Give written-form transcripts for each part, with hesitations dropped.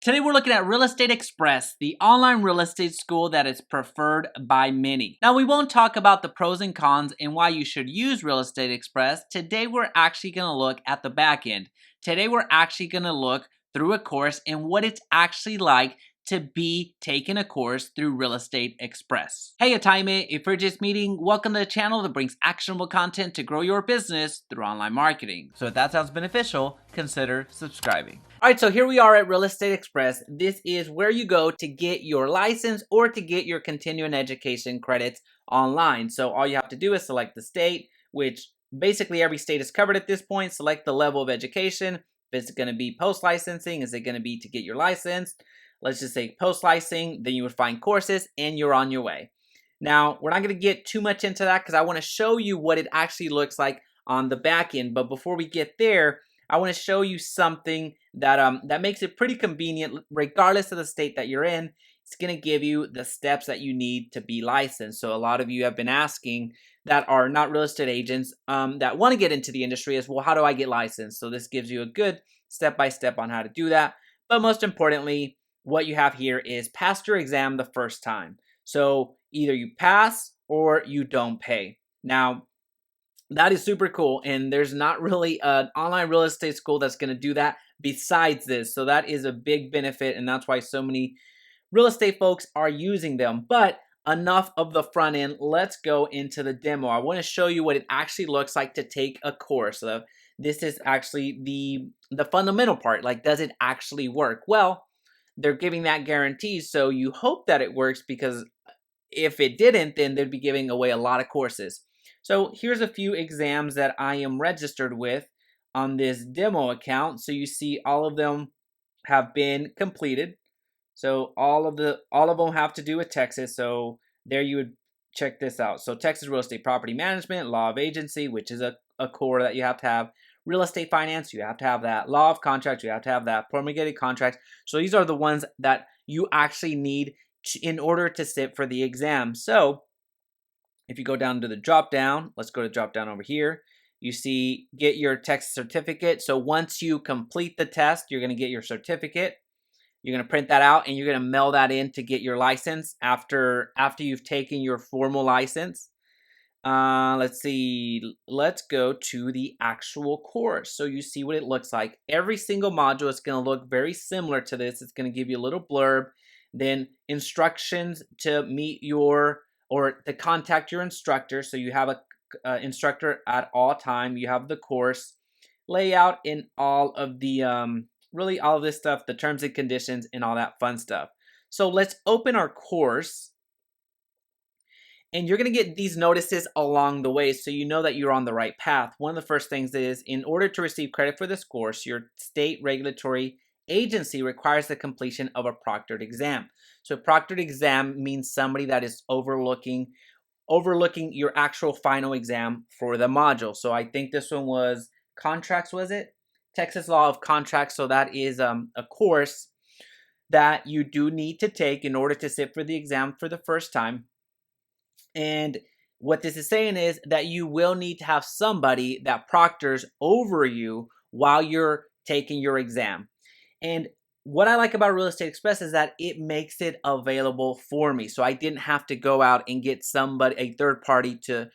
Today we're looking at Real Estate Express, the online real estate school that is preferred by many. Now we won't talk about the pros and cons and why you should use Real Estate Express. Today we're actually going to look at the back end. Today we're actually going to look through a course and what it's actually like to be taking a course through Real Estate Express. Hey Atime, if you're just meeting, welcome to the channel that brings actionable content to grow your business through online marketing. So if that sounds beneficial, consider subscribing. All right, so here we are at Real Estate Express. This is where you go to get your license or to get your continuing education credits online. So all you have to do is select the state, which basically every state is covered at this point. Select the level of education. If it's going to be post-licensing, is it going to be to get your license? Let's just say post-licensing, then you would find courses and you're on your way. Now, we're not going to get too much into that because I want to show you what it actually looks like on the back end. But before we get there, I want to show you something that that makes it pretty convenient regardless of the state that you're in. It's going to give you the steps that you need to be licensed. So a lot of you have been asking that are not real estate agents that want to get into the industry is, well, how do I get licensed? So this gives you a good step-by-step on how to do that. But most importantly, what you have here is pass your exam the first time. So either you pass or you don't pay. Now, that is super cool, and there's not really an online real estate school that's going to do that besides this. So that is a big benefit, and that's why so many real estate folks are using them. But enough of the front end. Let's go into the demo. I want to show you what it actually looks like to take a course. So this is actually the fundamental part. Like, does it actually work? Well, they're giving that guarantee, so you hope that it works, because if it didn't, then they'd be giving away a lot of courses. So here's a few exams that I am registered with on this demo account. So you see all of them have been completed. So all of them have to do with Texas. So there you would check this out. So Texas Real Estate Property Management, Law of Agency, which is a core that you have to have. Real estate finance, you have to have that. Law of contracts, you have to have that. Promulgated contracts. So these are the ones that you actually need in order to sit for the exam. So if you go down to the drop down, let's go to drop down over here. You see get your Texas certificate. So once you complete the test, you're going to get your certificate. You're going to print that out and you're going to mail that in to get your license after you've taken your formal license. Let's see. Let's go to the actual course. So you see what it looks like. Every single module is going to look very similar to this. It's going to give you a little blurb, then instructions to meet your or to contact your instructor. So you have a instructor at all time. You have the course layout and all of the really all of this stuff, the terms and conditions and all that fun stuff. So let's open our course. And you're going to get these notices along the way so you know that you're on the right path. One of the first things is, in order to receive credit for this course, your state regulatory agency requires the completion of a proctored exam. So a proctored exam means somebody that is overlooking your actual final exam for the module. So I think this one was contracts, was it? Texas Law of Contracts. So that is a course that you do need to take in order to sit for the exam for the first time. And what this is saying is that you will need to have somebody that proctors over you while you're taking your exam. And what I like about Real Estate Express is that it makes it available for me. So I didn't have to go out and get a third party to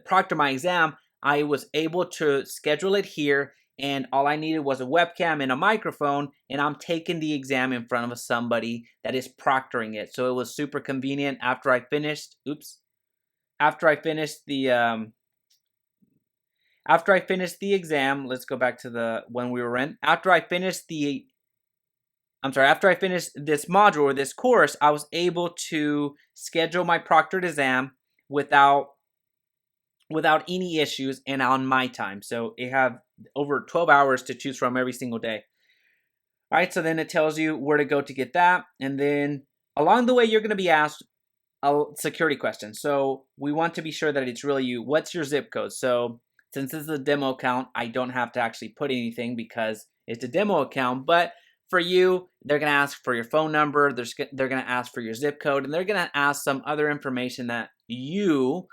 proctor my exam. I was able to schedule it here, and all I needed was a webcam and a microphone, and I'm taking the exam in front of somebody that is proctoring it. So it was super convenient. After I finished the exam, let's go back to the when we were in. After I finished this module or this course, I was able to schedule my proctored exam without any issues and on my time. So it have over 12 hours to choose from every single day. All right, so then it tells you where to go to get that. And then along the way, you're going to be asked a security question. So we want to be sure that it's really you. What's your zip code? So since this is a demo account, I don't have to actually put anything because it's a demo account. But for you, they're going to ask for your phone number. They're going to ask for your zip code. And they're going to ask some other information that you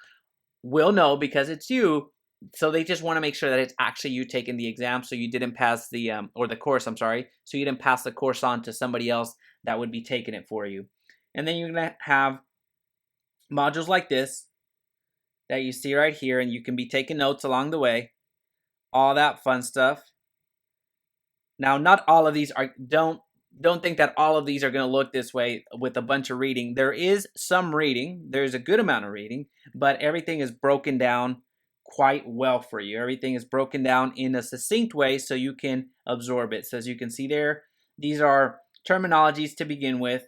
will know because it's you. so they just want to make sure that it's actually you taking the exam, so you didn't pass the or the course, I'm sorry, so you didn't pass the course on to somebody else that would be taking it for you. And then you're gonna have modules like this that you see right here, and you can be taking notes along the way, all that fun stuff. Now, not all of these are, don't think that all of these are going to look this way with a bunch of reading. There is some reading. There's a good amount of reading, but everything is broken down quite well for you. Everything is broken down in a succinct way so you can absorb it. So as you can see there, these are terminologies to begin with.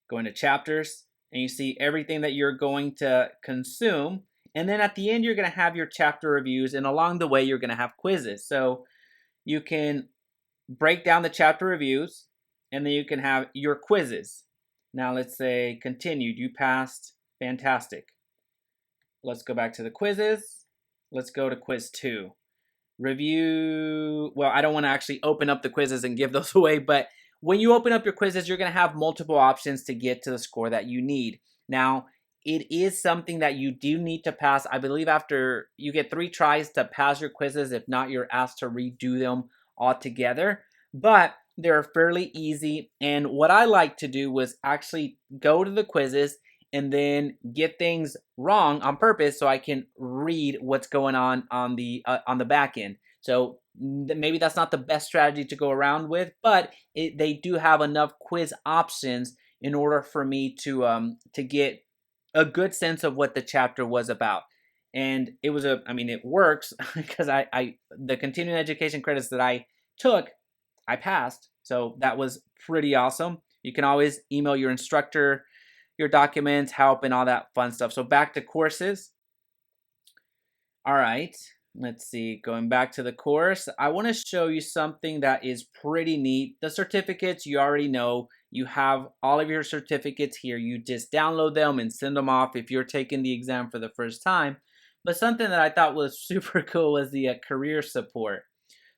Go into chapters, and you see everything that you're going to consume. And then at the end, you're going to have your chapter reviews, and along the way, you're going to have quizzes. So you can break down the chapter reviews, and then you can have your quizzes. Now let's say continued, you passed, fantastic. Let's go back to the quizzes. Let's go to quiz 2. Review, well, I don't want to actually open up the quizzes and give those away, but when you open up your quizzes, you're going to have multiple options to get to the score that you need. Now, it is something that you do need to pass. I believe after you get 3 tries to pass your quizzes. If not, you're asked to redo them altogether. But they're fairly easy. And what I like to do was actually go to the quizzes and then get things wrong on purpose so I can read what's going on the back end. So maybe that's not the best strategy to go around with, but they do have enough quiz options in order for me to get a good sense of what the chapter was about. And it was it works because the continuing education credits that I took, I passed. So that was pretty awesome. You can always email your instructor your documents, help, and all that fun stuff. So back to courses. All right, let's see. Going back to the course, I want to show you something that is pretty neat. The certificates, you already know. You have all of your certificates here. You just download them and send them off if you're taking the exam for the first time. But something that I thought was super cool was the career support.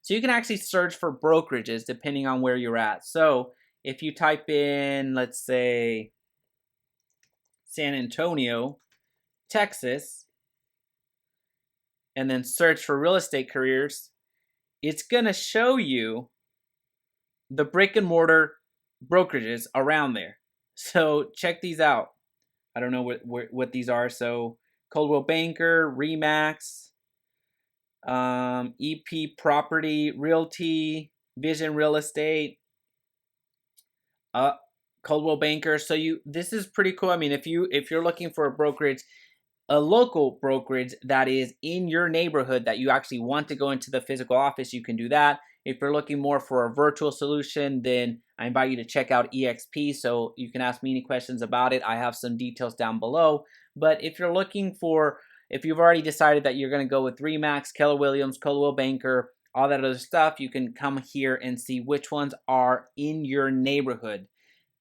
So you can actually search for brokerages depending on where you're at. So if you type in, let's say, San Antonio, Texas, and then search for real estate careers, it's going to show you the brick and mortar brokerages around there. So check these out. I don't know what these are. So Coldwell Banker, Remax, EP Property, Realty, Vision Real Estate, Coldwell Banker. So this is pretty cool. I mean, if you're looking for a brokerage, a local brokerage that is in your neighborhood that you actually want to go into the physical office, you can do that. If you're looking more for a virtual solution, then I invite you to check out EXP, so you can ask me any questions about it. I have some details down below. But if you're looking for, if you've already decided that you're going to go with Remax, Keller Williams, Coldwell Banker, all that other stuff, you can come here and see which ones are in your neighborhood,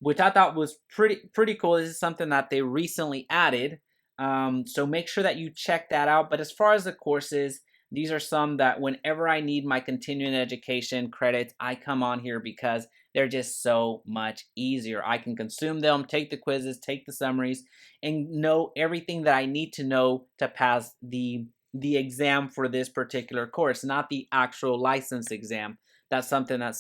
which I thought was pretty cool. This is something that they recently added. So make sure that you check that out. But as far as the courses, these are some that whenever I need my continuing education credits, I come on here because they're just so much easier. I can consume them, take the quizzes, take the summaries, and know everything that I need to know to pass the exam for this particular course, not the actual license exam. That's something that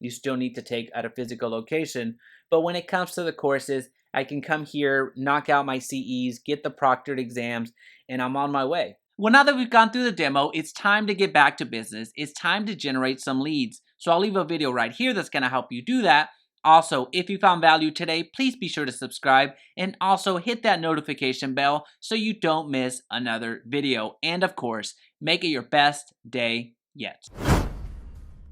you still need to take at a physical location. But when it comes to the courses, I can come here, knock out my CEs, get the proctored exams, and I'm on my way. Well, now that we've gone through the demo, it's time to get back to business. It's time to generate some leads. So I'll leave a video right here that's going to help you do that. Also, if you found value today, please be sure to subscribe and also hit that notification bell so you don't miss another video. And of course, make it your best day yet.